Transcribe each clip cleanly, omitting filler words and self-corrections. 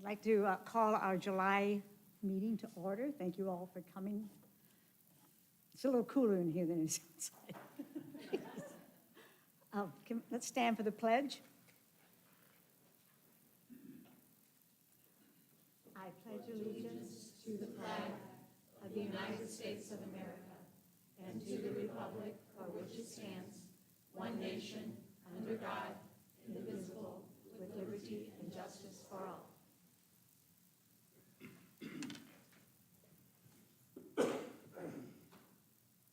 I'd like to call our July meeting to order. Thank you all for coming. It's a little cooler in here than it is outside. Let's stand for the pledge. I pledge allegiance to the flag of the United States of America and to the republic for which it stands, one nation, under God, indivisible, with liberty and justice for all.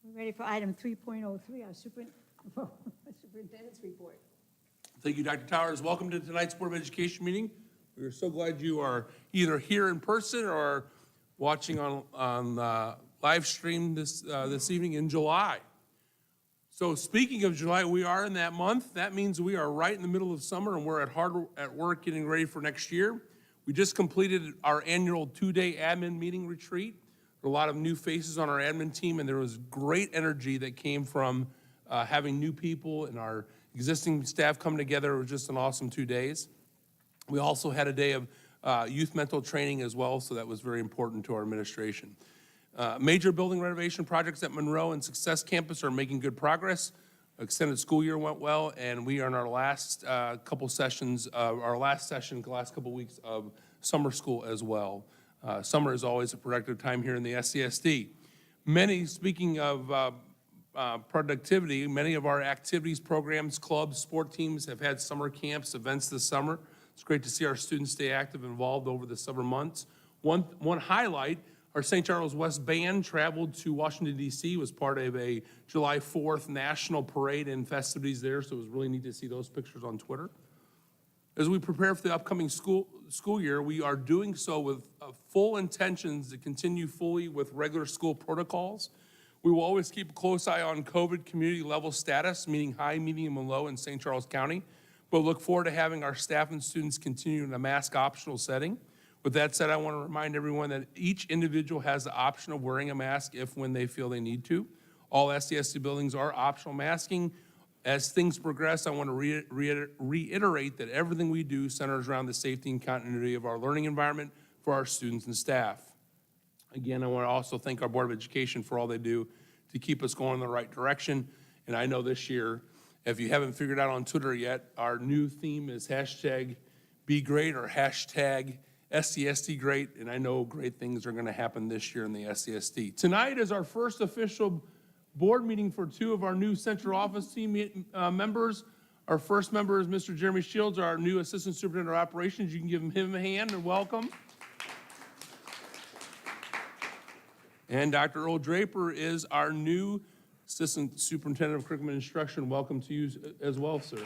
We're ready for item 3.03, our superintendent's report. Thank you, Dr. Towers. Welcome to tonight's Board of Education meeting. We are so glad you are either here in person or watching on live stream this evening in July. So speaking of July, we are in that month. That means we are right in the middle of summer and we're hard at work getting ready for next year. We just completed our annual 2-day admin meeting retreat. A lot of new faces on our admin team, and there was great energy that came from having new people and our existing staff come together. It was just an awesome 2 days. We also had a day of youth mental training as well, so that was very important to our administration. Major building renovation projects at Monroe and Success Campus are making good progress. Extended school year went well, and we are in our last couple sessions, our last session, the last couple weeks of summer school as well. Summer is always a productive time here in the SCSD. Speaking of productivity, many of our activities, programs, clubs, sport teams have had summer camps, events this summer. It's great to see our students stay active and involved over the summer months. One highlight, our St. Charles West Band traveled to Washington, D.C., was part of a July 4th national parade and festivities there, so it was really neat to see those pictures on Twitter. As we prepare for the upcoming school year, we are doing so with full intentions to continue fully with regular school protocols. We will always keep a close eye on COVID community level status, meaning high, medium, and low in St. Charles County, but look forward to having our staff and students continue in a mask optional setting. With that said, I want to remind everyone that each individual has the option of wearing a mask when they feel they need to. All SCSD buildings are optional masking. As things progress, I want to reiterate that everything we do centers around the safety and continuity of our learning environment for our students and staff. Again, I want to also thank our Board of Education for all they do to keep us going in the right direction. And I know this year, if you haven't figured out on Twitter yet, our new theme is #BeGreat or #SCSD Great. And I know great things are going to happen this year in the SCSD. Tonight is our first official board meeting for 2 of our new central office team members. Our first member is Mr. Jeremy Shields, our new Assistant Superintendent of Operations. You can give him a hand and welcome. And Dr. Earl Draper is our new Assistant Superintendent of Curriculum and Instruction. Welcome to you as well, sir.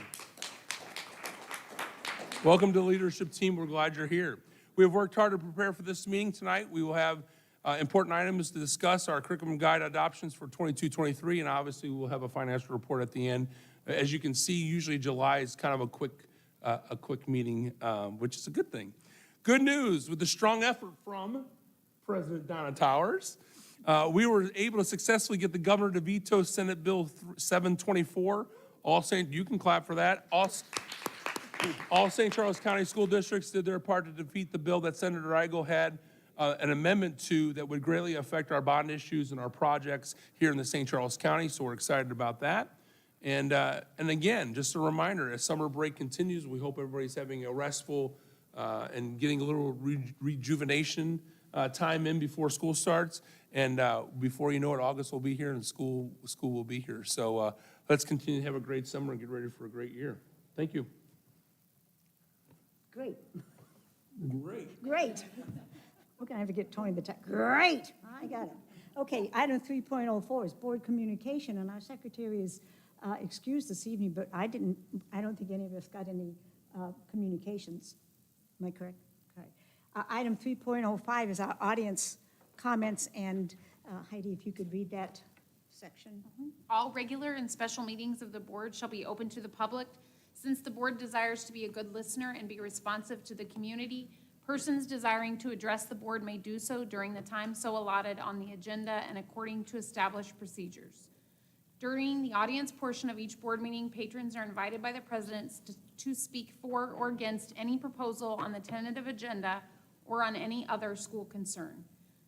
Welcome to the leadership team. We're glad you're here. We have worked hard to prepare for this meeting tonight. We will have important items to discuss, our curriculum guide adoptions for 22-23, and obviously we'll have a financial report at the end. As you can see, usually July is kind of a quick meeting, which is a good thing. Good news, with the strong effort from President Donna Towers, we were able to successfully get the governor to veto Senate Bill 724. You can clap for that. All St. Charles County school districts did their part to defeat the bill that Senator Igo had an amendment to that would greatly affect our bond issues and our projects here in the St. Charles County, so we're excited about that. And again, just a reminder, as summer break continues, we hope everybody's having a restful and getting a little rejuvenation time in before school starts. And before you know it, August will be here and school will be here. So let's continue to have a great summer and get ready for a great year. Thank you. Great. Great. Great. We're going to have to get Tony the tech. Great. I got it. Okay, item 3.04 is board communication, and our secretary is excused this evening, but I don't think any of us got any communications. Am I correct? Correct. Item 3.05 is our audience comments, and Heidi, if you could read that section. All regular and special meetings of the board shall be open to the public. Since the board desires to be a good listener and be responsive to the community, persons desiring to address the board may do so during the time so allotted on the agenda and according to established procedures. During the audience portion of each board meeting, patrons are invited by the presidents to speak for or against any proposal on the tentative agenda or on any other school concern.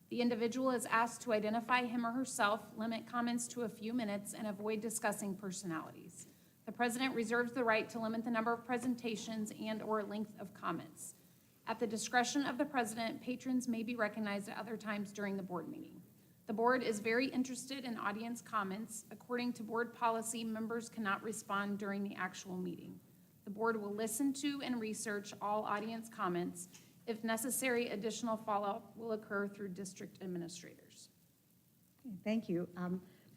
The individual is asked to identify him or herself, limit comments to a few minutes, and avoid discussing personalities. The president reserves the right to limit the number of presentations and/or length of comments. At the discretion of the president, patrons may be recognized at other times during the board meeting. The board is very interested in audience comments. According to board policy, members cannot respond during the actual meeting. The board will listen to and research all audience comments. If necessary, additional follow-up will occur through district administrators. Thank you.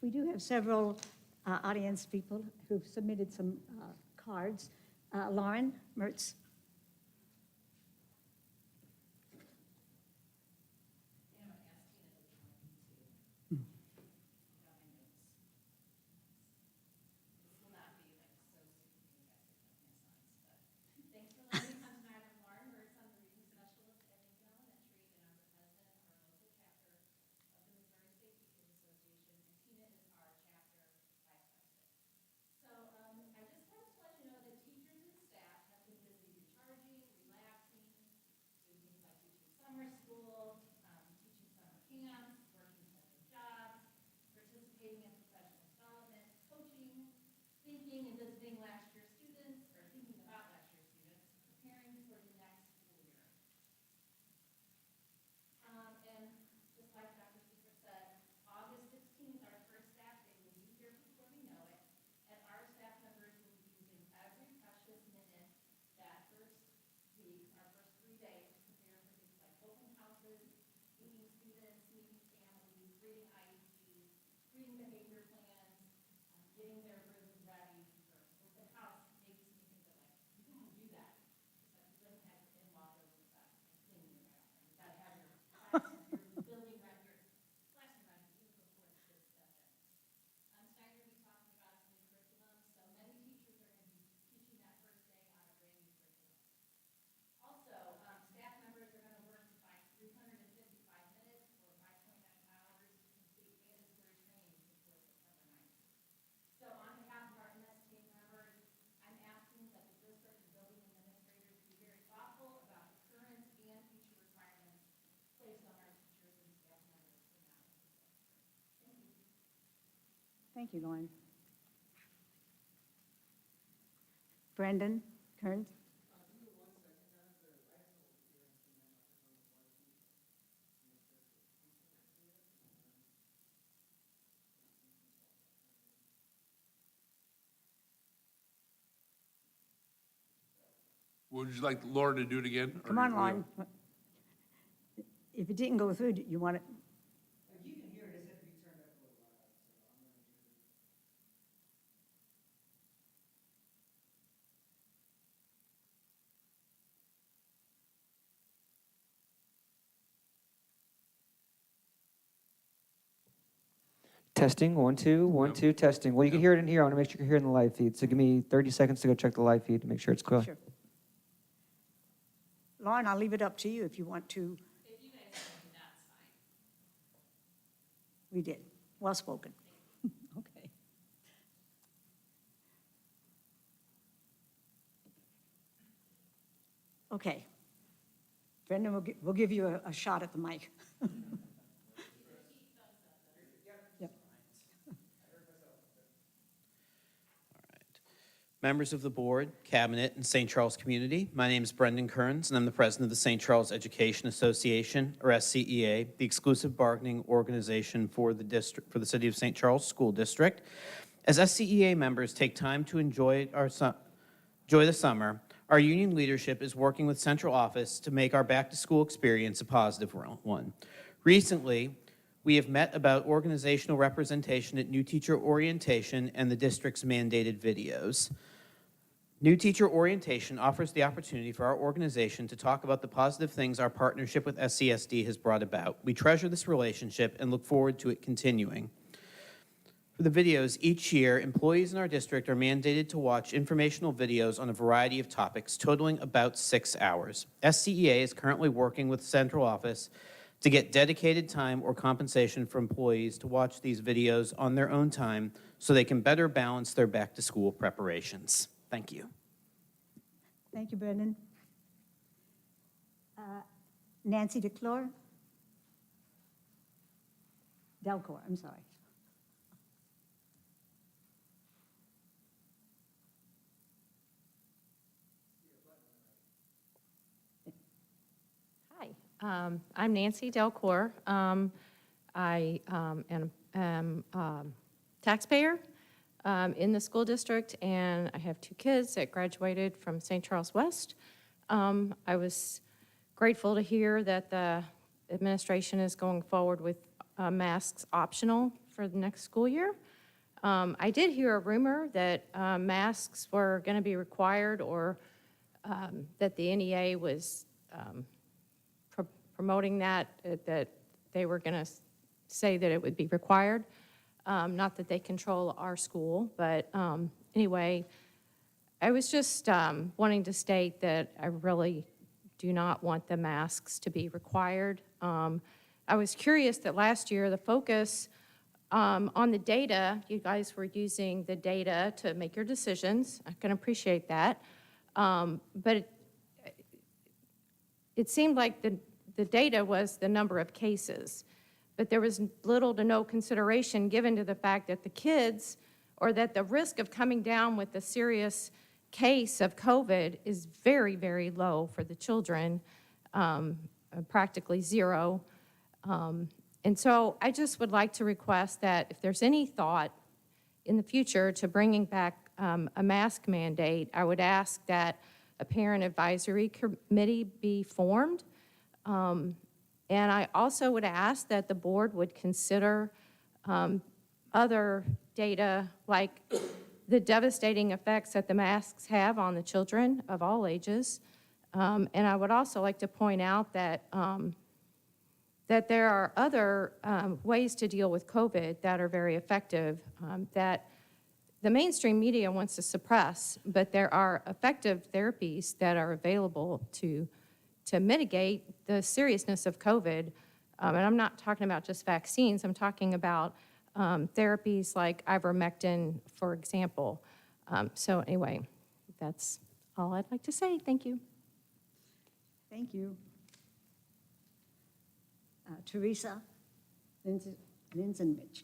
We do have several audience people who've submitted some cards. Lauren Mertz. Thank you, Lauren. Brandon Kearns. Would you like Laura to do it again? or Come on, do we- Lauren. If it didn't go through, you want it? You can hear it, it's have to be turned up a little loud, so I'm gonna do it. Testing, 1, 2, 1, 2, testing. Well, you can hear it in here. I want to make sure you can hear it in the live feed. So give me 30 seconds to go check the live feed to make sure it's clear. Sure. Lauren, I'll leave it up to you if you want to. If you guys don't, that's fine. We did. Well spoken. Okay. Okay. Brendan, we'll give you a shot at the mic. Yep. Members of the board, cabinet, and St. Charles community, my name is Brendan Kearns, and I'm the president of the St. Charles Education Association, or SCEA, the exclusive bargaining organization for the district, for the City of St. Charles School District. As SCEA members take time to enjoy the summer, our union leadership is working with central office to make our back-to-school experience a positive one. Recently, we have met about organizational representation at new teacher orientation and the district's mandated videos. New Teacher Orientation offers the opportunity for our organization to talk about the positive things our partnership with SCSD has brought about. We treasure this relationship and look forward to it continuing. For the videos, each year, employees in our district are mandated to watch informational videos on a variety of topics, totaling about 6 hours. SCEA is currently working with central office to get dedicated time or compensation for employees to watch these videos on their own time so they can better balance their back-to-school preparations. Thank you. Thank you, Brendan. Nancy Delcor? Delcor, I'm sorry. Hi, I'm Nancy Delcor. I am taxpayer in the school district, and I have two kids that graduated from St. Charles West. I was grateful to hear that the administration is going forward with masks optional for the next school year. I did hear a rumor that masks were going to be required, or that the NEA was promoting that they were going to say that it would be required. Not that they control our school, but anyway, I was just wanting to state that I really do not want the masks to be required. I was curious that last year the focus on the data, you guys were using the data to make your decisions. I can appreciate that. But it seemed like the data was the number of cases, but there was little to no consideration given to the fact that the kids, or that the risk of coming down with a serious case of COVID is very, very low for the children, practically zero. And so I just would like to request that if there's any thought in the future to bringing back a mask mandate, I would ask that a parent advisory committee be formed. And I also would ask that the board would consider other data, like the devastating effects that the masks have on the children of all ages. And I would also like to point out that that there are other ways to deal with COVID that are very effective, that the mainstream media wants to suppress, but there are effective therapies that are available to mitigate the seriousness of COVID. And I'm not talking about just vaccines, I'm talking about therapies like ivermectin, for example. So anyway, that's all I'd like to say. Thank you. Thank you. Teresa Linsenbich.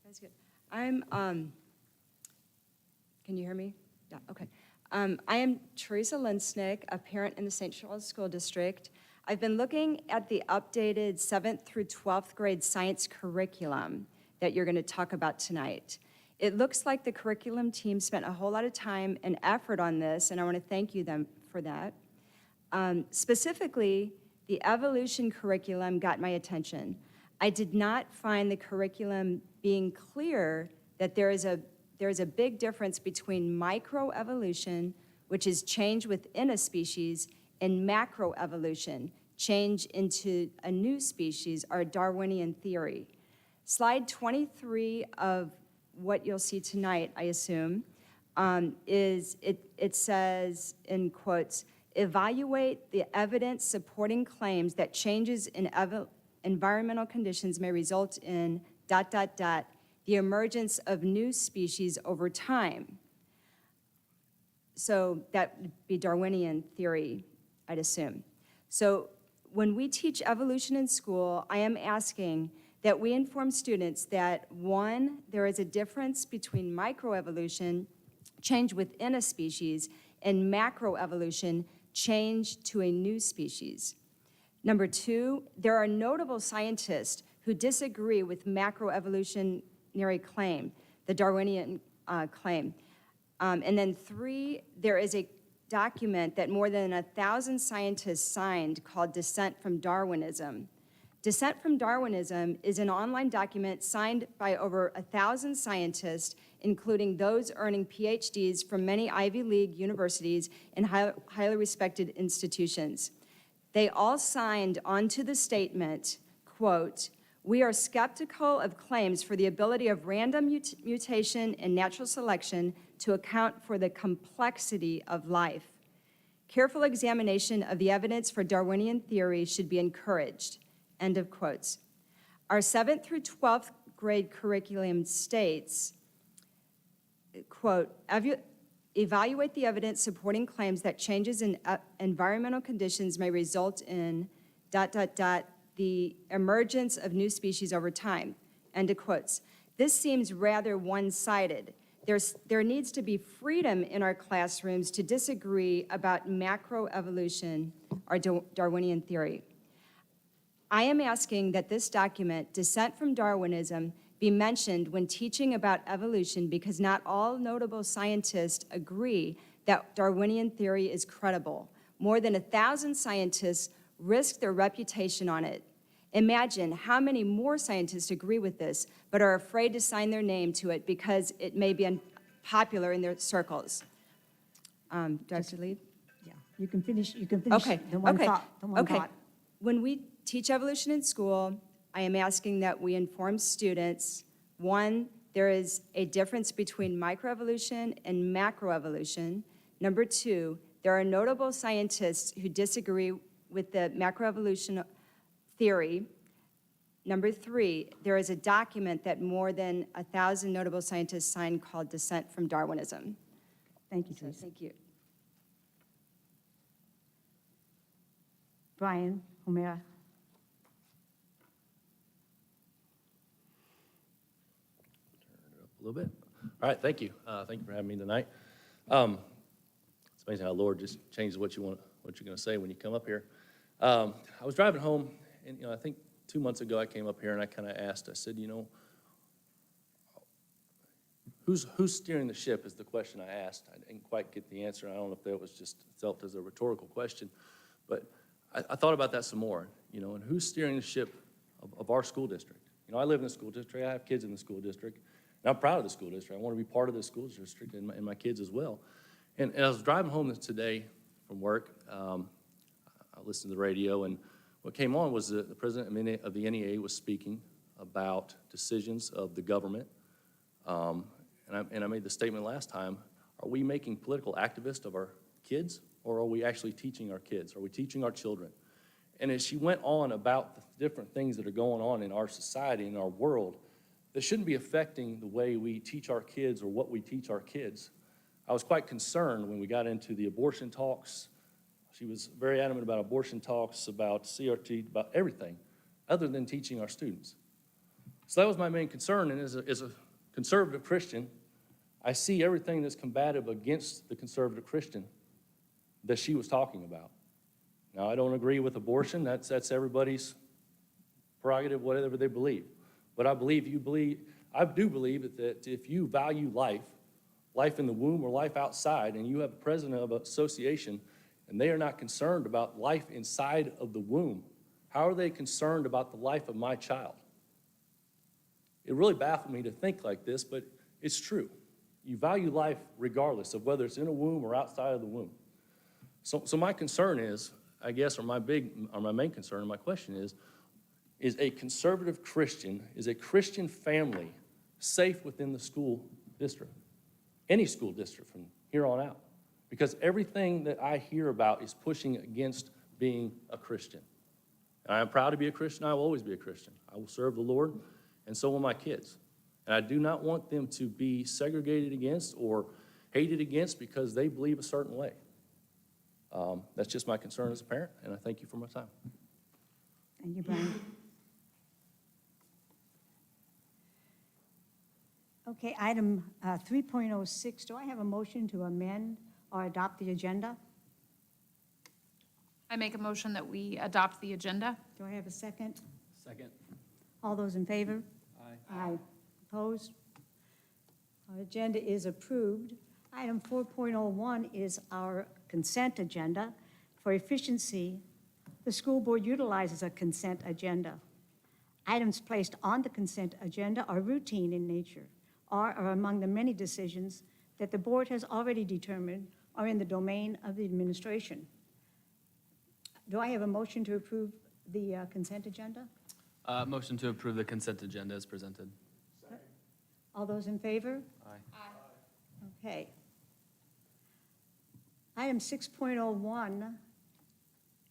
That's good. I'm, can you hear me? Yeah, okay. I am Teresa Linsnick, a parent in the St. Charles School District. I've been looking at the updated 7th through 12th grade science curriculum that you're going to talk about tonight. It looks like the curriculum team spent a whole lot of time and effort on this, and I want to thank you them for that. Specifically, the evolution curriculum got my attention. I did not find the curriculum being clear that there is a big difference between microevolution, which is change within a species, and macroevolution, change into a new species, or Darwinian theory. Slide 23 of what you'll see tonight, I assume, it says, in quotes, evaluate the evidence supporting claims that changes in environmental conditions may result in ... the emergence of new species over time. So that would be Darwinian theory, I'd assume. So when we teach evolution in school, I am asking that we inform students that, one, there is a difference between microevolution, change within a species, and macroevolution, change to a new species. Number two, there are notable scientists who disagree with macroevolutionary claim, the Darwinian claim. And then three, there is a document that more than 1,000 scientists signed called Dissent from Darwinism. Dissent from Darwinism is an online document signed by over 1,000 scientists, including those earning PhDs from many Ivy League universities and highly respected institutions. They all signed onto the statement, quote, "We are skeptical of claims for the ability of random mutation and natural selection to account for the complexity of life. Careful examination of the evidence for Darwinian theory should be encouraged." End of quotes. Our 7th through 12th grade curriculum states, quote, Evaluate the evidence supporting claims that changes in environmental conditions may result in ... the emergence of new species over time. End of quotes. This seems rather one-sided. There needs to be freedom in our classrooms to disagree about macroevolution or Darwinian theory. I am asking that this document, Dissent from Darwinism, be mentioned when teaching about evolution because not all notable scientists agree that Darwinian theory is credible. More than 1,000 scientists risk their reputation on it. Imagine how many more scientists agree with this but are afraid to sign their name to it because it may be unpopular in their circles. Do I have to leave? Yeah, you can finish Okay, the one okay, thought, the one okay. thought. When we teach evolution in school, I am asking that we inform students, one, there is a difference between microevolution and macroevolution. Number two, there are notable scientists who disagree with the macroevolution theory. Number three, there is a document that more than 1,000 notable scientists signed called Dissent from Darwinism. Thank you, So, Teresa. thank you. Brian O'Meara. A little bit. All right, thank you. Thank you for having me tonight. It's amazing how the Lord just changes what you're going to say when you come up here. I was driving home, and I think 2 months ago I came up here and I kind of asked. I said, who's steering the ship? Is the question I asked. I didn't quite get the answer. I don't know if that was just felt as a rhetorical question, but I thought about that some more. And who's steering the ship of our school district? I live in the school district. I have kids in the school district. And I'm proud of the school district. I want to be part of the school district and my kids as well. And I was driving home today from work. I listened to the radio, and what came on was the president of the NEA was speaking about decisions of the government. And I made the statement last time, are we making political activists of our kids, or are we actually teaching our kids? Are we teaching our children? And as she went on about the different things that are going on in our society, in our world, that shouldn't be affecting the way we teach our kids or what we teach our kids. I was quite concerned when we got into the abortion talks. She was very adamant about abortion talks, about CRT, about everything, other than teaching our students. So that was my main concern, and as a conservative Christian, I see everything that's combative against the conservative Christian that she was talking about. Now, I don't agree with abortion. That's everybody's prerogative, whatever they believe. But I do believe that if you value life in the womb or life outside, and you have a president of an association, and they are not concerned about life inside of the womb, how are they concerned about the life of my child? It really baffled me to think like this, but it's true. You value life regardless of whether it's in a womb or outside of the womb. So my concern is, I guess, or my main concern, and my question is a conservative Christian, is a Christian family safe within the school district? Any school district from here on out? Because everything that I hear about is pushing against being a Christian. And I am proud to be a Christian. I will always be a Christian. I will serve the Lord, and so will my kids. And I do not want them to be segregated against or hated against because they believe a certain way. That's just my concern as a parent, and I thank you for my time. Thank you, Brian. Okay, item 3.06, do I have a motion to amend or adopt the agenda? I make a motion that we adopt the agenda. Do I have a second? Second. All those in favor? Aye. Aye. Opposed? Our agenda is approved. Item 4.01 is our consent agenda. For efficiency, the school board utilizes a consent agenda. Items placed on the consent agenda are routine in nature or are among the many decisions that the board has already determined are in the domain of the administration. Do I have a motion to approve the consent agenda? Motion to approve the consent agenda as presented. All those in favor? Aye. Okay. Item 6.01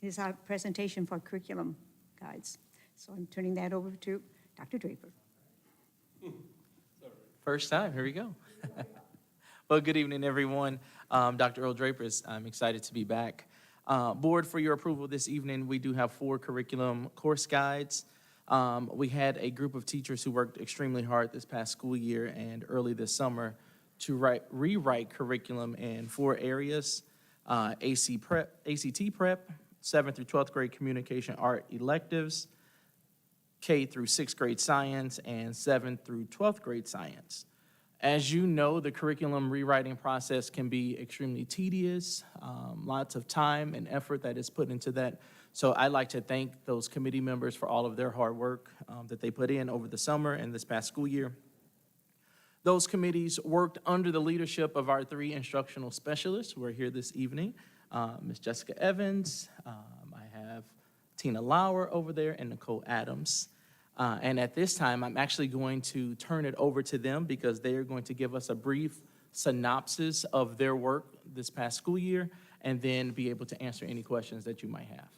is our presentation for curriculum guides. So I'm turning that over to Dr. Draper. First time, here we go. Well, good evening, everyone. Dr. Earl Drapers, I'm excited to be back. Board, for your approval this evening, we do have 4 curriculum course guides. We had a group of teachers who worked extremely hard this past school year and early this summer to rewrite curriculum in 4 areas: ACT prep, 7th through 12th grade communication art electives, K through 6th grade science, and 7th through 12th grade science. As you know, the curriculum rewriting process can be extremely tedious, lots of time and effort that is put into that. So I'd like to thank those committee members for all of their hard work that they put in over the summer and this past school year. Those committees worked under the leadership of our 3 instructional specialists who are here this evening. Ms. Jessica Evans, I have Tina Lauer over there, and Nicole Adams. And at this time, I'm actually going to turn it over to them because they are going to give us a brief synopsis of their work this past school year and then be able to answer any questions that you might have.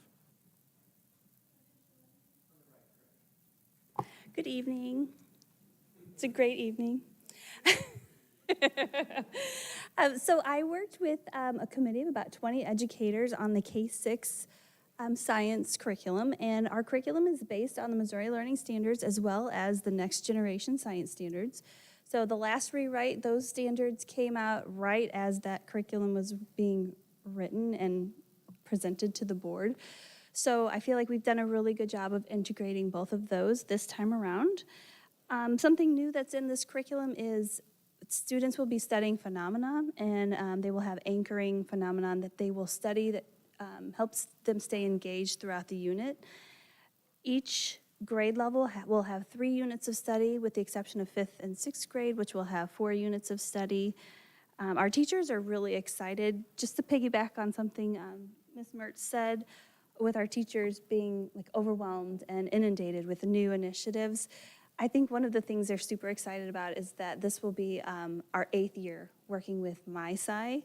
Good evening. It's a great evening. So I worked with a committee of about 20 educators on the K-6 science curriculum, and our curriculum is based on the Missouri Learning Standards as well as the Next Generation Science Standards. So the last rewrite, those standards came out right as that curriculum was being written and presented to the board. So I feel like we've done a really good job of integrating both of those this time around. Something new that's in this curriculum is students will be studying phenomenon, and they will have anchoring phenomenon that they will study that helps them stay engaged throughout the unit. Each grade level will have 3 units of study, with the exception of 5th and 6th grade, which will have 4 units of study. Our teachers are really excited. Just to piggyback on something Ms. Mertz said, with our teachers being like overwhelmed and inundated with new initiatives, I think one of the things they're super excited about is that this will be our 8th year working with MySci,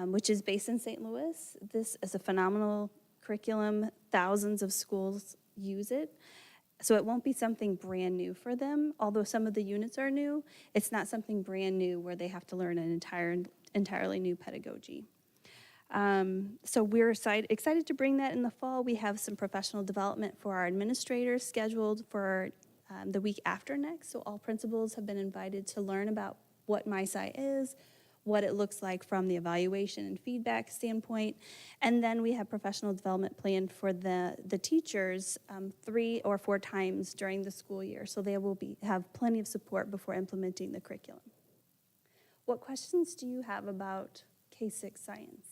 which is based in St. Louis. This is a phenomenal curriculum. Thousands of schools use it. So it won't be something brand new for them. Although some of the units are new, it's not something brand new where they have to learn an entirely new pedagogy. So we're excited to bring that in the fall. We have some professional development for our administrators scheduled for the week after next. So all principals have been invited to learn about what MySci is, what it looks like from the evaluation and feedback standpoint. And then we have professional development planned for the teachers 3 or 4 times during the school year. So they will have plenty of support before implementing the curriculum. What questions do you have about K-6 science?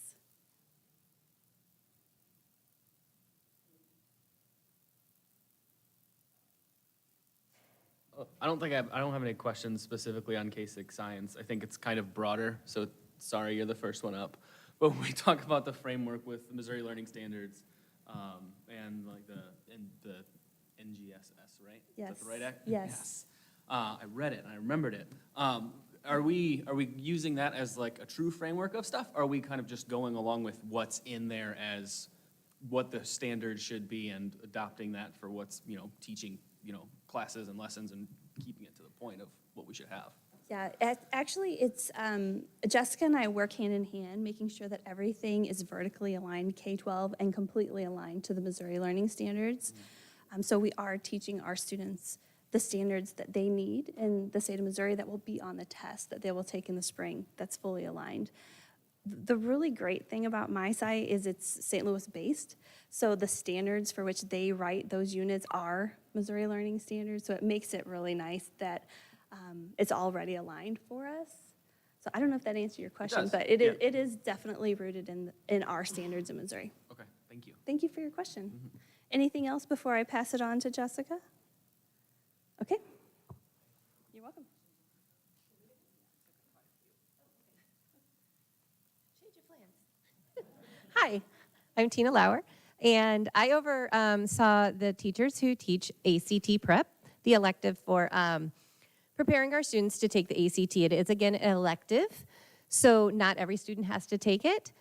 I don't have any questions specifically on K-6 science. I think it's kind of broader, so sorry, you're the first one up. But when we talk about the framework with the Missouri Learning Standards and like the NGSS, right? Yes. Is that the right act? Yes. I read it and I remembered it. Are we using that as like a true framework of stuff? Or are we kind of just going along with what's in there as what the standards should be and adopting that for what's, teaching, classes and lessons and keeping it to the point of what we should have? Yeah, actually, it's Jessica and I work hand in hand, making sure that everything is vertically aligned K-12 and completely aligned to the Missouri Learning Standards. So we are teaching our students the standards that they need in the state of Missouri that will be on the test that they will take in the spring. That's fully aligned. The really great thing about MySci is it's St. Louis based. So the standards for which they write those units are Missouri Learning Standards. So it makes it really nice that it's already aligned for us. So I don't know if that answered your question, but it is definitely rooted in our standards in Missouri. Okay, thank you. Thank you for your question. Anything else before I pass it on to Jessica? Okay. You're welcome. Hi, I'm Tina Lauer, and I oversaw the teachers who teach ACT prep, the elective for preparing our students to take the ACT. It is, again, an elective, so not every student has to take it.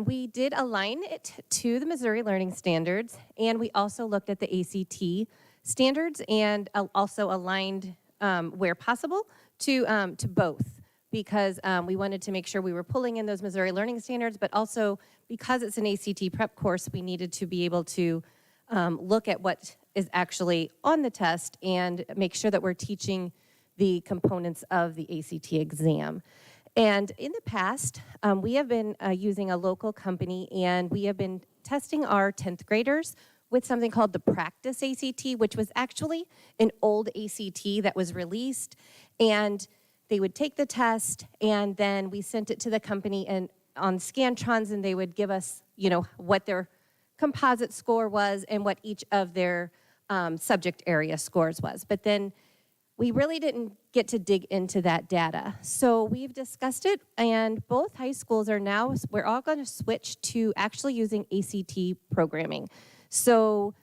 We did align it to the Missouri Learning Standards, and we also looked at the ACT standards and also aligned, where possible, to both, because we wanted to make sure we were pulling in those Missouri Learning Standards, but also because it's an ACT prep course, we needed to be able to look at what is actually on the test and make sure that we're teaching the components of the ACT exam. And in the past, we have been using a local company, and we have been testing our 10th graders with something called the Practice ACT, which was actually an old ACT that was released. And they would take the test, and then we sent it to the company and on Scantrons, and they would give us, you know, what their composite score was and what each of their subject area scores was. But then we really didn't get to dig into that data. So we've discussed it, and both high schools are now, we're all going to switch to actually using ACT programming. So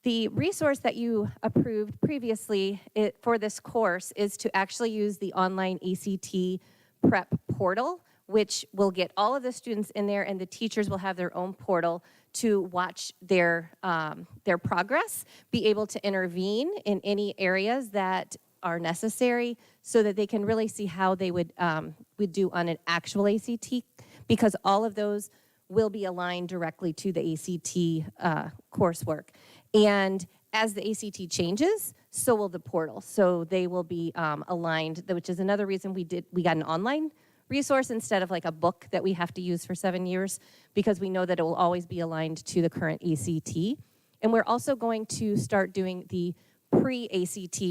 the resource that you approved previously for this course is to actually use the online ACT prep portal, which will get all of the students in there, and the teachers will have their own portal to watch their progress, be able to intervene in any areas that are necessary so that they can really see how they would do on an actual ACT, because all of those will be aligned directly to the ACT coursework. And as the ACT changes, so will the portal. So they will be aligned, which is another reason we got an online resource instead of like a book that we have to use for 7 years, because we know that it will always be aligned to the current ACT. And we're also going to start doing the pre-ACT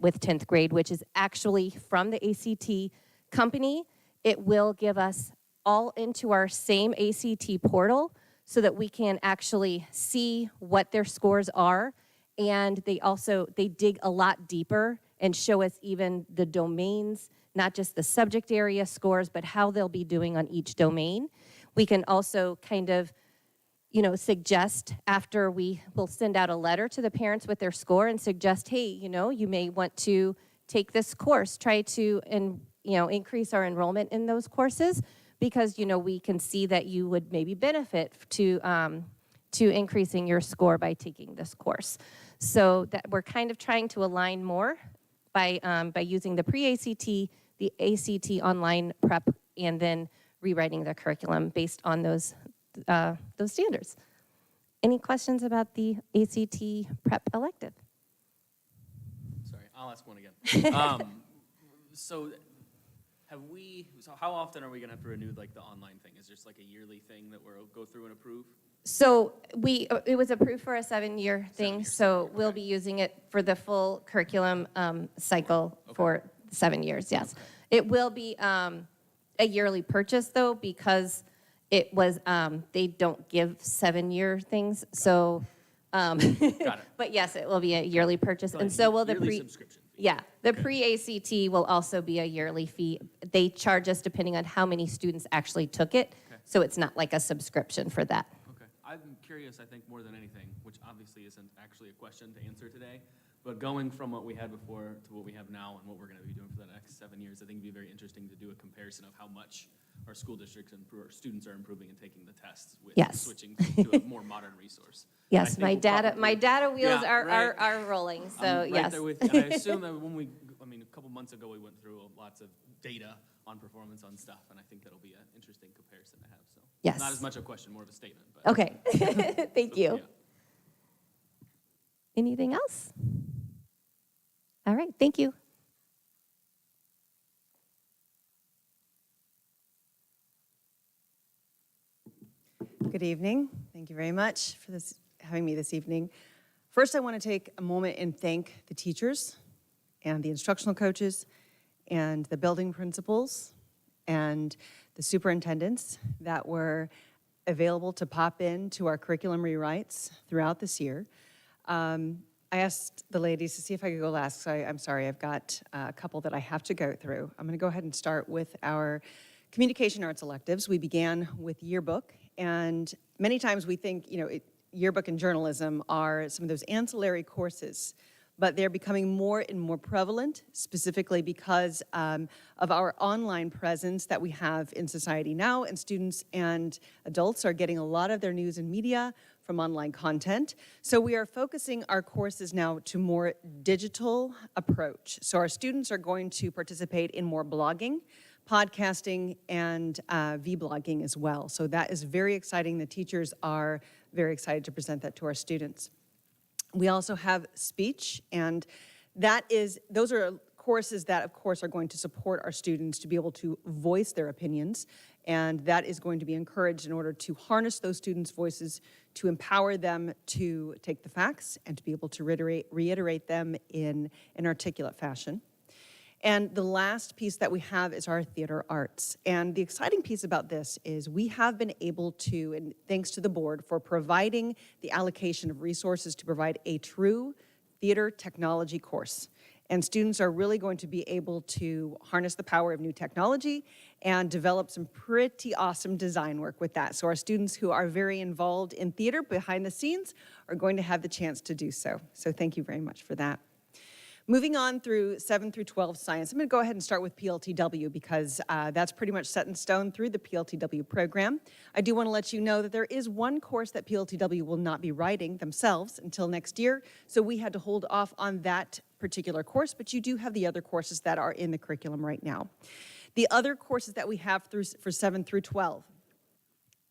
with 10th grade, which is actually from the ACT company. It will give us all into our same ACT portal so that we can actually see what their scores are. And they dig a lot deeper and show us even the domains, not just the subject area scores, but how they'll be doing on each domain. We can also kind of, you know, suggest after we will send out a letter to the parents with their score and suggest, hey, you know, you may want to take this course, try to, increase our enrollment in those courses, because, you know, we can see that you would maybe benefit to increasing your score by taking this course. So that we're kind of trying to align more by using the pre-ACT, the ACT online prep, and then rewriting the curriculum based on those standards. Any questions about the ACT prep elective? Sorry, I'll ask one again. So how often are we gonna have to renew like the online thing? Is there just like a yearly thing that we'll go through and approve? So it was approved for a 7-year thing, so we'll be using it for the full curriculum cycle for 7 years, yes. It will be a yearly purchase though, because it was, they don't give 7-year things, so. Got it. But yes, it will be a yearly purchase, and so will the Yearly subscription fee. Yeah, the pre-ACT will also be a yearly fee. They charge us depending on how many students actually took it, so it's not like a subscription for that. Okay, I'm curious, I think more than anything, which obviously isn't actually a question to answer today, but going from what we had before to what we have now and what we're gonna be doing for the next 7 years, I think it'd be very interesting to do a comparison of how much our school districts and our students are improving and taking the tests with switching to a more modern resource. Yes, my data wheels are rolling, so I'm right yes. there with you. And I assume that a couple months ago, we went through lots of data on performance on stuff, and I think that'll be an interesting comparison to have, so. Yes. Not as much a question, more of a statement, but. Okay, thank you. Yeah. Anything else? All right, thank you. Good evening. Thank you very much for having me this evening. First, I want to take a moment and thank the teachers and the instructional coaches and the building principals and the superintendents that were available to pop in to our curriculum rewrites throughout this year. I asked the ladies to see if I could go last, so I'm sorry, I've got a couple that I have to go through. I'm going to go ahead and start with our communication arts electives. We began with yearbook, and many times we think, yearbook and journalism are some of those ancillary courses, but they're becoming more and more prevalent, specifically because of our online presence that we have in society now, and students and adults are getting a lot of their news and media from online content. So we are focusing our courses now to more digital approach. So our students are going to participate in more blogging, podcasting, and vlogging as well. So that is very exciting. The teachers are very excited to present that to our students. We also have speech, and those are courses that, of course, are going to support our students to be able to voice their opinions, and that is going to be encouraged in order to harness those students' voices, to empower them to take the facts and to be able to reiterate them in an articulate fashion. And the last piece that we have is our theater arts. And the exciting piece about this is we have been able to, and thanks to the board for providing the allocation of resources to provide a true theater technology course. And students are really going to be able to harness the power of new technology and develop some pretty awesome design work with that. So our students who are very involved in theater behind the scenes are going to have the chance to do so. So thank you very much for that. Moving on through 7 through 12 science, I'm going to go ahead and start with PLTW because that's pretty much set in stone through the PLTW program. I do want to let you know that there is one course that PLTW will not be writing themselves until next year, so we had to hold off on that particular course, but you do have the other courses that are in the curriculum right now. The other courses that we have for 7 through 12,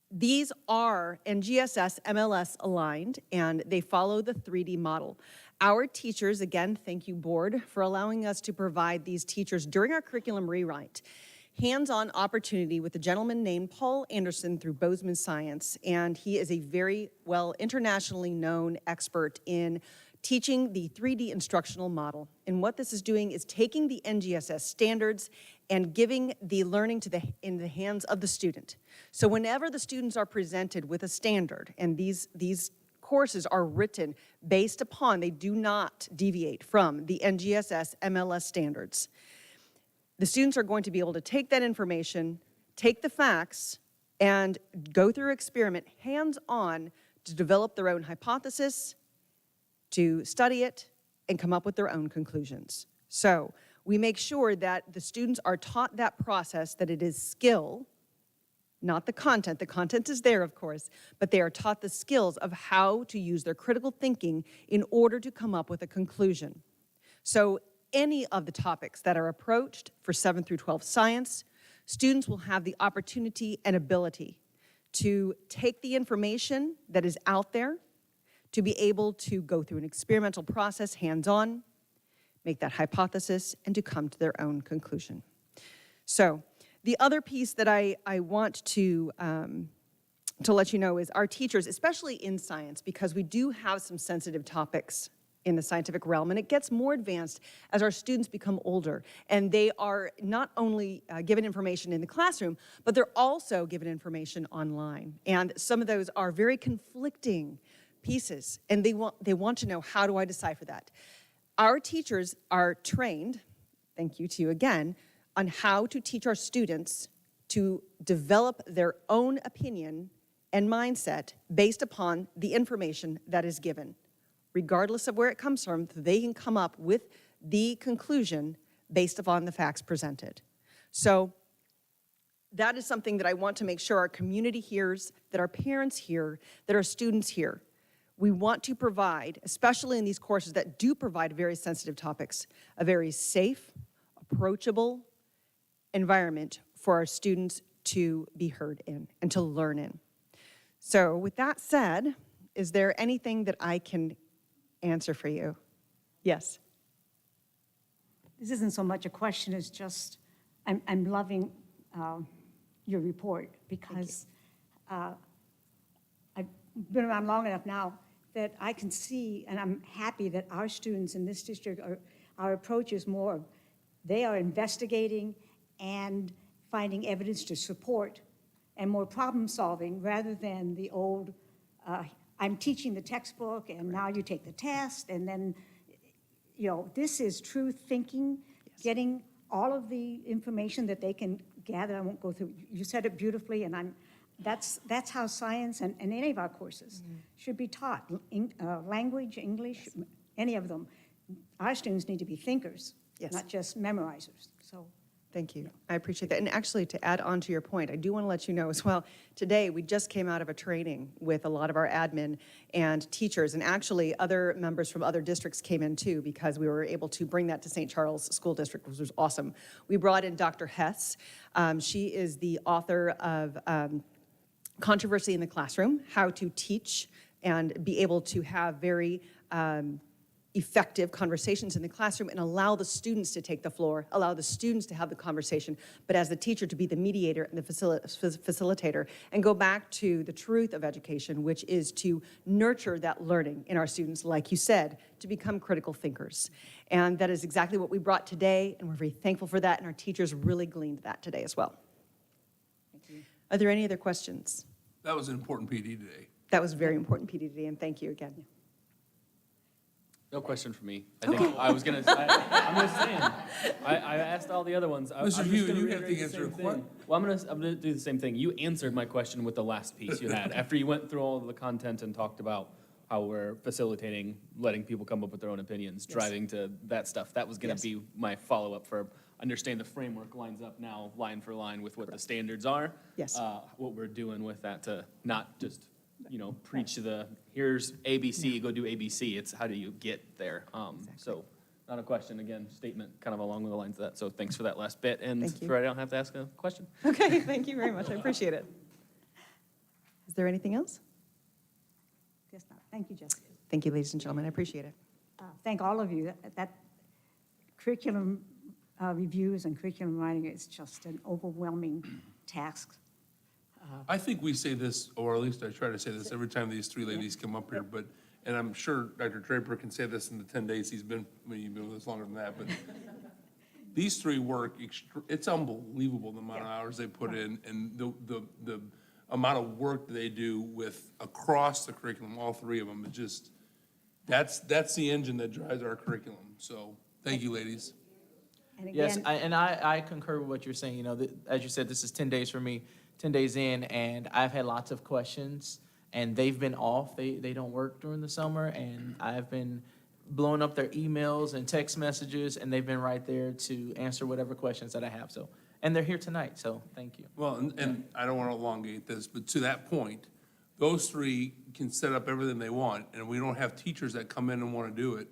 these are NGSS MLS aligned, and they follow the 3D model. Our teachers, again, thank you, board, for allowing us to provide these teachers during our curriculum rewrite hands-on opportunity with a gentleman named Paul Anderson through Bozeman Science, and he is a very well internationally known expert in teaching the 3D instructional model. And what this is doing is taking the NGSS standards and giving the learning in the hands of the student. So whenever the students are presented with a standard, and these courses are written based upon, they do not deviate from the NGSS MLS standards, the students are going to be able to take that information, take the facts, and go through experiment hands-on to develop their own hypothesis, to study it, and come up with their own conclusions. So we make sure that the students are taught that process, that it is skill, not the content. The content is there, of course, but they are taught the skills of how to use their critical thinking in order to come up with a conclusion. So any of the topics that are approached for 7 through 12 science, students will have the opportunity and ability to take the information that is out there, to be able to go through an experimental process hands-on, make that hypothesis, and to come to their own conclusion. So the other piece that I want to let you know is our teachers, especially in science, because we do have some sensitive topics in the scientific realm, and it gets more advanced as our students become older, and they are not only given information in the classroom, but they're also given information online, and some of those are very conflicting pieces, and they want to know, how do I decipher that? Our teachers are trained, thank you to you again, on how to teach our students to develop their own opinion and mindset based upon the information that is given. Regardless of where it comes from, they can come up with the conclusion based upon the facts presented. So that is something that I want to make sure our community hears, that our parents hear, that our students hear. We want to provide, especially in these courses that do provide very sensitive topics, a very safe, approachable environment for our students to be heard in and to learn in. So with that said, is there anything that I can answer for you? Yes. This isn't so much a question, it's just, I'm loving your report because I've been around long enough now that I can see, and I'm happy that our students in this district, our approach is more, they are investigating and finding evidence to support and more problem solving rather than the old, I'm teaching the textbook and now you take the test and then, this is true thinking, yes. Getting all of the information that they can gather. I won't go through, you said it beautifully, and that's how science and any of our courses should be taught. Language, English, yes. Any of them. Our students need to be thinkers, yes. Not just memorizers. So Thank you. I appreciate that. And actually, to add on to your point, I do want to let you know as well, today, we just came out of a training with a lot of our admin and teachers, and actually, other members from other districts came in too, because we were able to bring that to St. Charles School District, which was awesome. We brought in Dr. Hess. She is the author of Controversy in the Classroom, How to Teach and Be Able to Have Very effective conversations in the classroom and allow the students to take the floor, allow the students to have the conversation, but as the teacher to be the mediator and the facilitator, and go back to the truth of education, which is to nurture that learning in our students, like you said, to become critical thinkers. And that is exactly what we brought today, and we're very thankful for that, and our teachers really gleaned that today as well. Are there any other questions? That was an important PD today. That was very important, PD, today, and thank you again. No question for me. I think I was gonna. I'm just saying. I asked all the other ones. I'm Mr. just Hugh, gonna you have reiterate to the answer same a question. thing. Well, I'm gonna do the same thing. You answered my question with the last piece you had after you went through all of the content and talked about how we're facilitating, letting people come up with their own opinions, driving to that stuff. That was gonna be my follow-up for understand the framework lines up now line for line with what the standards are. Yes. What we're doing with that to not just preach the, here's ABC, go do ABC. It's how do you get there? So not a question, again, statement kind of along the lines of that. So thanks for that last bit. And Thank you. for I don't have to ask a question. Okay, thank you very much. I appreciate it. Is there anything else? Guess not. Thank you, Jessica. Thank you, ladies and gentlemen. I appreciate it. Thank all of you. That curriculum reviews and curriculum writing is just an overwhelming task. I think we say this, or at least I try to say this every time these three ladies come up here, and I'm sure Dr. Draper can say this in the 10 days he's been, you've been with us longer than that, but these three work, it's unbelievable the amount of hours they put in and the amount of work that they do with across the curriculum, all three of them, it just, that's the engine that drives our curriculum. So, thank you, ladies. And Yes, again, I concur with what you're saying. As you said, this is 10 days for me, 10 days in, and I've had lots of questions, and they've been off. They don't work during the summer, and I've been blowing up their emails and text messages, and they've been right there to answer whatever questions that I have. So, and they're here tonight, so thank you. Well, and I don't want to elongate this, but to that point, those three can set up everything they want, and we don't have teachers that come in and want to do it,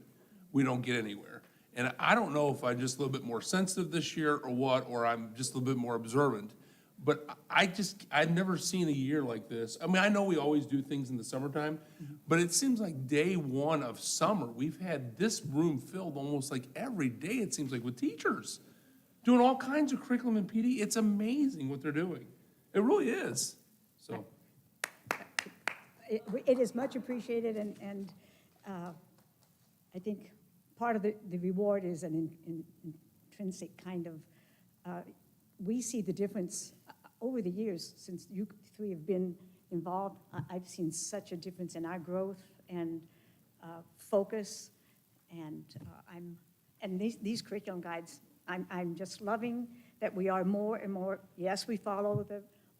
we don't get anywhere. And I don't know if I'm just a little bit more sensitive this year or what, or I'm just a little bit more observant. But I've never seen a year like this. I mean, I know we always do things in the summertime, but it seems like day one of summer, we've had this room filled almost like every day, it seems like, with teachers doing all kinds of curriculum and PD. It's amazing what they're doing. It really is. So, it is much appreciated, and I think part of the reward is an intrinsic kind of, we see the difference over the years since you three have been involved. I've seen such a difference in our growth and focus, and these curriculum guides, I'm just loving that we are more and more, yes, we follow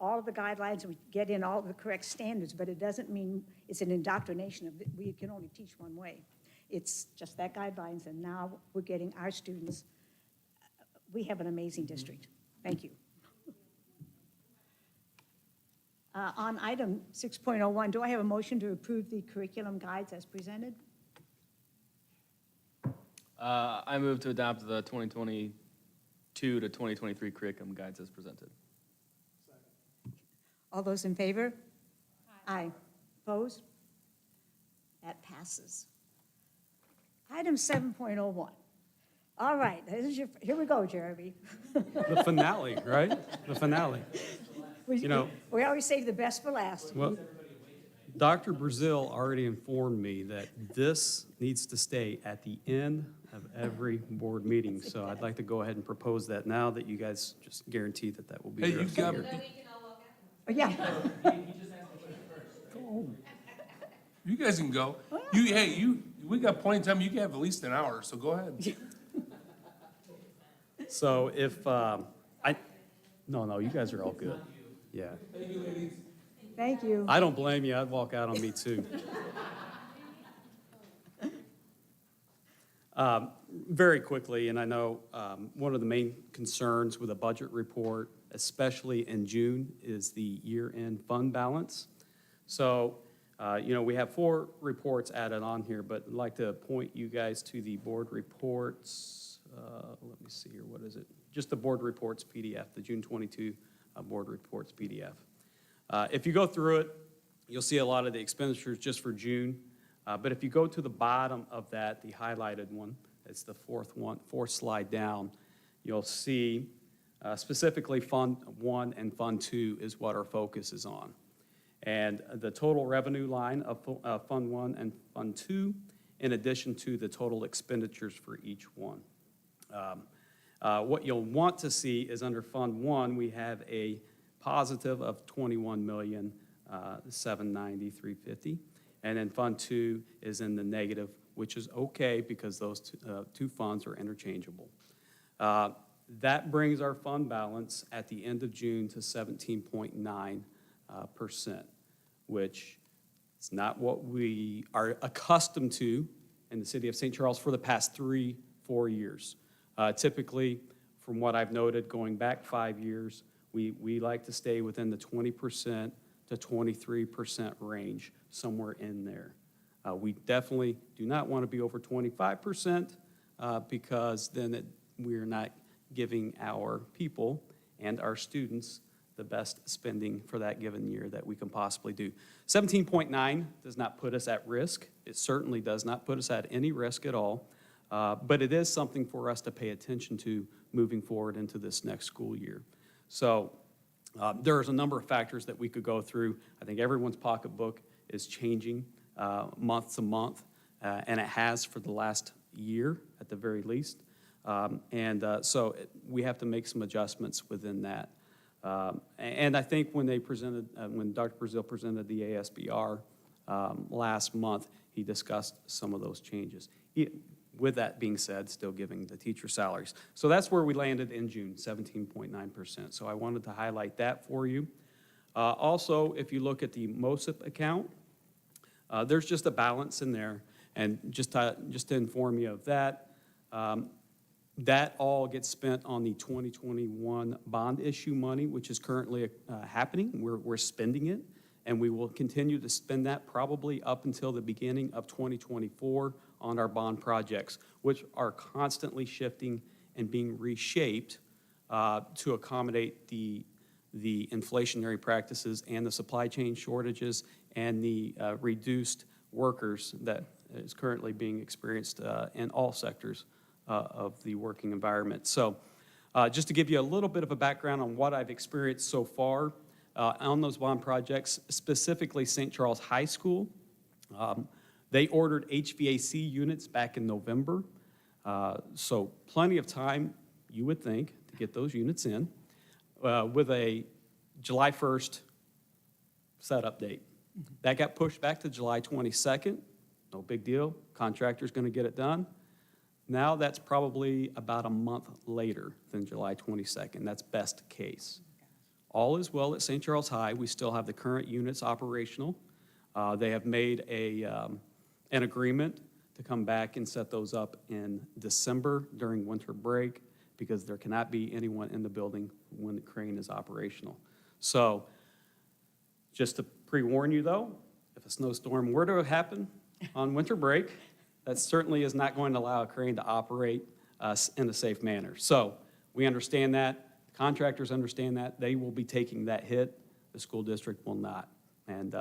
all of the guidelines and we get in all the correct standards, but it doesn't mean it's an indoctrination of we can only teach one way. It's just that guidelines, and now we're getting our students. We have an amazing district. Thank you. On item 6.01, do I have a motion to approve the curriculum guides as presented? I move to adopt the 2022 to 2023 curriculum guides as presented. All those in favor? Aye. Opposed? That passes. Item 7.01. All right, here we go, Jeremy. The finale, right? The finale. We always save the best for last. Well, Dr. Brazil already informed me that this needs to stay at the end of every board meeting. So I'd like to go ahead and propose that now that you guys just guarantee that that will be hey, there. you've got, Oh, yeah. you guys can go. We got plenty of time. You can have at least an hour, so go ahead. So if, no, you guys are all good. Yeah. Thank you, ladies. Thank you. I don't blame you. I'd walk out on me too. Very quickly, and I know one of the main concerns with a budget report, especially in June, is the year-end fund balance. So, we have 4 reports added on here, but I'd like to point you guys to the board reports. Let me see here, what is it? Just the board reports PDF, the June 22 board reports PDF. If you go through it, you'll see a lot of the expenditures just for June. But if you go to the bottom of that, the highlighted one, it's the fourth slide down, you'll see specifically Fund 1 and Fund 2 is what our focus is on. And the total revenue line of Fund 1 and Fund 2, in addition to the total expenditures for each one. What you'll want to see is under Fund 1, we have a positive of $21,790,350. And then Fund 2 is in the negative, which is okay because those two funds are interchangeable. That brings our fund balance at the end of June to 17.9%, which is not what we are accustomed to in the city of St. Charles for the past 3-4 years. Typically, from what I've noted, going back 5 years, we like to stay within the 20% to 23% range, somewhere in there. We definitely do not want to be over 25% because then we're not giving our people and our students the best spending for that given year that we can possibly do. 17.9 does not put us at risk. It certainly does not put us at any risk at all, but it is something for us to pay attention to moving forward into this next school year. So there's a number of factors that we could go through. I think everyone's pocketbook is changing month to month, and it has for the last year at the very least. So we have to make some adjustments within that. And I think when Dr. Brazil presented the ASBR last month, he discussed some of those changes. With that being said, still giving the teacher salaries. So that's where we landed in June, 17.9%. So I wanted to highlight that for you. Also, if you look at the MOSIP account, there's just a balance in there. And just to inform you of that, that all gets spent on the 2021 bond issue money, which is currently happening. We're spending it, and we will continue to spend that probably up until the beginning of 2024 on our bond projects, which are constantly shifting and being reshaped to accommodate the inflationary practices and the supply chain shortages and the reduced workers that is currently being experienced in all sectors of the working environment. So just to give you a little bit of a background on what I've experienced so far on those bond projects, specifically St. Charles High School. They ordered HVAC units back in November, so plenty of time, you would think, to get those units in with a July 1st setup date. That got pushed back to July 22nd. No big deal. Contractor's going to get it done. Now that's probably about a month later than July 22nd. That's best case. All is well at St. Charles High. We still have the current units operational. They have made an agreement to come back and set those up in December during winter break because there cannot be anyone in the building when the crane is operational. So just to pre-warn you though, if a snowstorm were to happen on winter break, that certainly is not going to allow a crane to operate in a safe manner. So we understand that. Contractors understand that. They will be taking that hit. The school district will not. And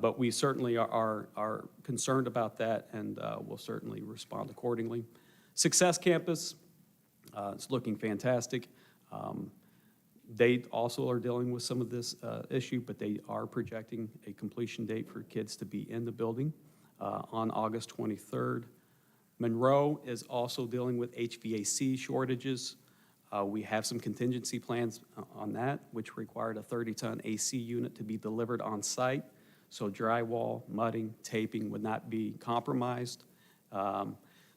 but we certainly are concerned about that and will certainly respond accordingly. Success Campus, it's looking fantastic. They also are dealing with some of this issue, but they are projecting a completion date for kids to be in the building on August 23rd. Monroe is also dealing with HVAC shortages. We have some contingency plans on that, which required a 30-ton AC unit to be delivered on site. So drywall, mudding, taping would not be compromised.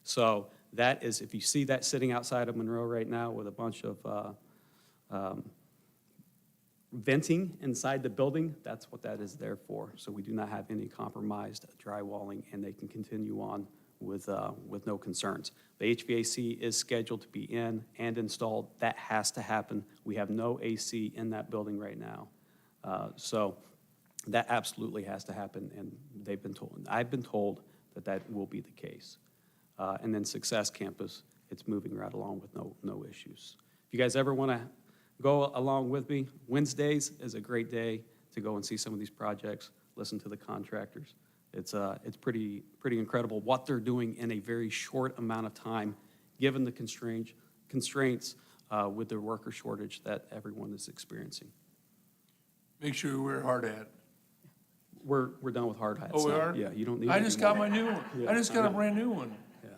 So that is, if you see that sitting outside of Monroe right now with a bunch of venting inside the building, that's what that is there for. So we do not have any compromised drywalling, and they can continue on with no concerns. The HVAC is scheduled to be in and installed. That has to happen. We have no AC in that building right now. So that absolutely has to happen, and I've been told that that will be the case. And then Success Campus, it's moving right along with no issues. If you guys ever want to go along with me, Wednesdays is a great day to go and see some of these projects, listen to the contractors. It's pretty incredible what they're doing in a very short amount of time, given the constraints with the worker shortage that everyone is experiencing. Make sure you wear a hard hat. We're done with hard hats. Oh, we now. are? Yeah, you don't need I it just anymore. got my new one. Yeah, I just got a brand new one. Yeah.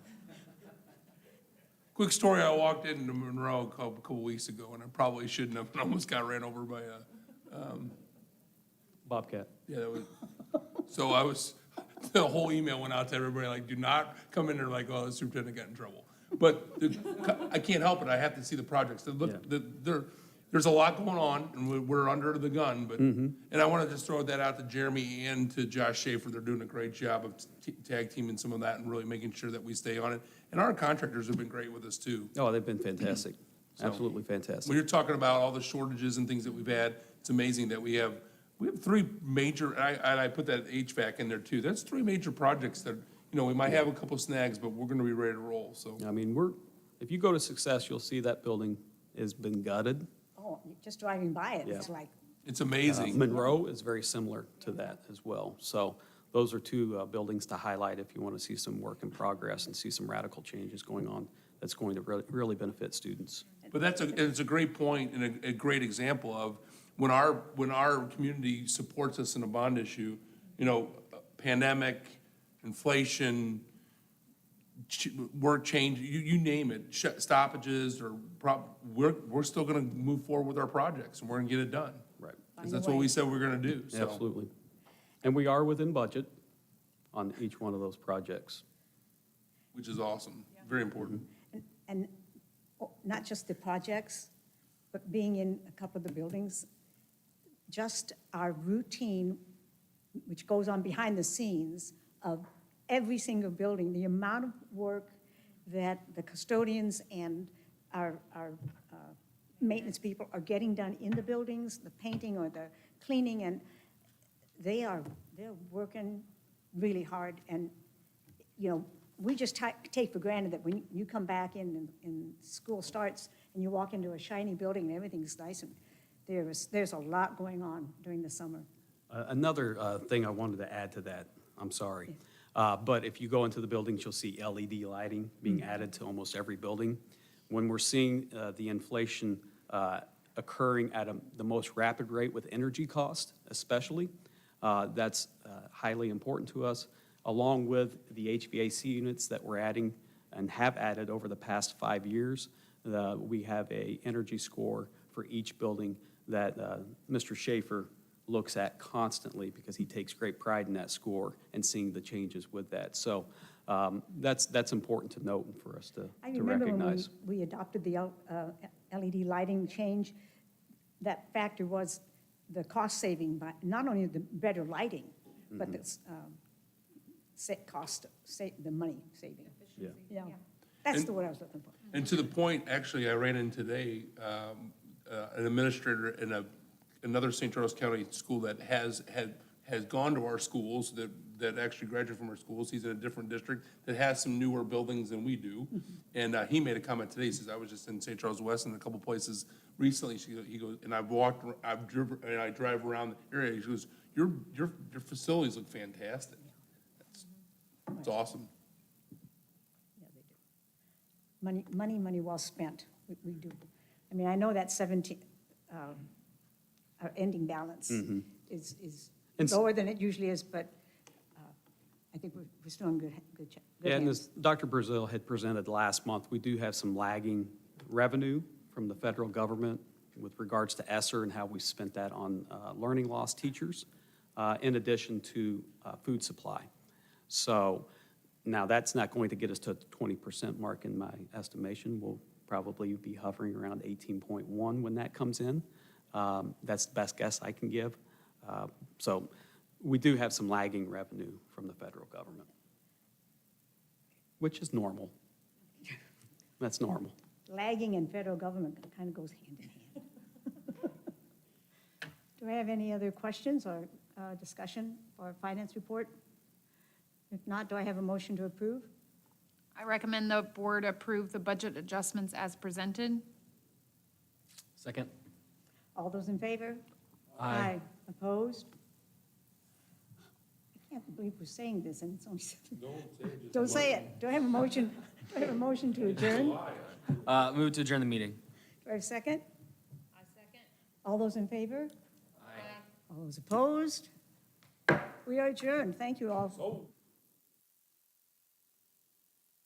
Quick story, I walked into Monroe a couple weeks ago, and I probably shouldn't have, and almost got ran over by a, Bobcat. yeah, that was, so I was, the whole email went out to everybody, like, do not come in there like, oh, the superintendent got in trouble. But I can't help it, I have to see the projects. There's a lot going on, and we're under the gun, but, and I want to just throw that out to Jeremy and to Josh Schaefer. They're doing a great job of tag teaming some of that and really making sure that we stay on it. And our contractors have been great with us, too. Oh, they've been fantastic. So, Absolutely fantastic. When you're talking about all the shortages and things that we've had, it's amazing that we have three major, and I put that HVAC in there, too. That's three major projects that, we might have a couple snags, but we're going to be ready to roll, so. I mean, if you go to Success, you'll see that building has been gutted. Oh, just driving by it, it's Yeah. like, It's amazing. Monroe is very similar to that as well. So those are two buildings to highlight if you want to see some work in progress and see some radical changes going on that's going to really benefit students. But it's a great point and a great example of when our community supports us in a bond issue, pandemic, inflation, work change, you name it, stoppages or we're still gonna move forward with our projects and we're gonna get it done. Right. Because that's what we said we're gonna do, so. Absolutely. And we are within budget on each one of those projects. Which is awesome, very important. and not just the projects, but being in a couple of the buildings, just our routine, which goes on behind the scenes of every single building, the amount of work that the custodians and our maintenance people are getting done in the buildings, the painting or the cleaning, and they're working really hard. And, we just take for granted that when you come back in and school starts and you walk into a shiny building and everything's nice, and there's a lot going on during the summer. Another thing I wanted to add to that, I'm sorry. But if you go into the buildings, you'll see LED lighting being added to almost every building. When we're seeing the inflation occurring at the most rapid rate with energy cost especially, that's highly important to us, along with the HVAC units that we're adding and have added over the past 5 years. We have an energy score for each building that Mr. Schaefer looks at constantly because he takes great pride in that score and seeing the changes with that. So that's important to note and for us to I remember recognize. when we adopted the LED lighting change, that factor was the cost saving, by not only the better lighting, but the the money saving. Yeah. Yeah, that's And- the word I was looking for. And to the point, actually, I ran in today, an administrator in another St. Charles County school that has gone to our schools, that actually graduated from our schools. He's in a different district that has some newer buildings than we do. And he made a comment today, he says, I was just in St. Charles West in a couple places recently. He goes, and I drive around the area. He goes, your facilities look fantastic. It's awesome. Yeah, they do. Money well spent, we do. I mean, I know that 17, our ending balance is And s- lower than it usually is, but I think we're still in good Yeah, and hands. as Dr. Brazil had presented last month, we do have some lagging revenue from the federal government with regards to ESSER and how we spent that on learning loss teachers, in addition to food supply. So now that's not going to get us to the 20% mark in my estimation. We'll probably be hovering around 18.1 when that comes in. That's the best guess I can give. So we do have some lagging revenue from the federal government. which is normal. That's normal. Lagging and federal government kind of goes hand in hand. Do I have any other questions or discussion for finance report? If not, do I have a motion to approve? I recommend the board approve the budget adjustments as presented. Second. All those in favor? Aye. Opposed? I can't believe we're saying this and it's only. Don't say it. Do I have a motion? Do I have a motion to adjourn? Do Move to adjourn the meeting. I have a second? I second. All those in favor? Aye. All those opposed? We are adjourned. Thank you all.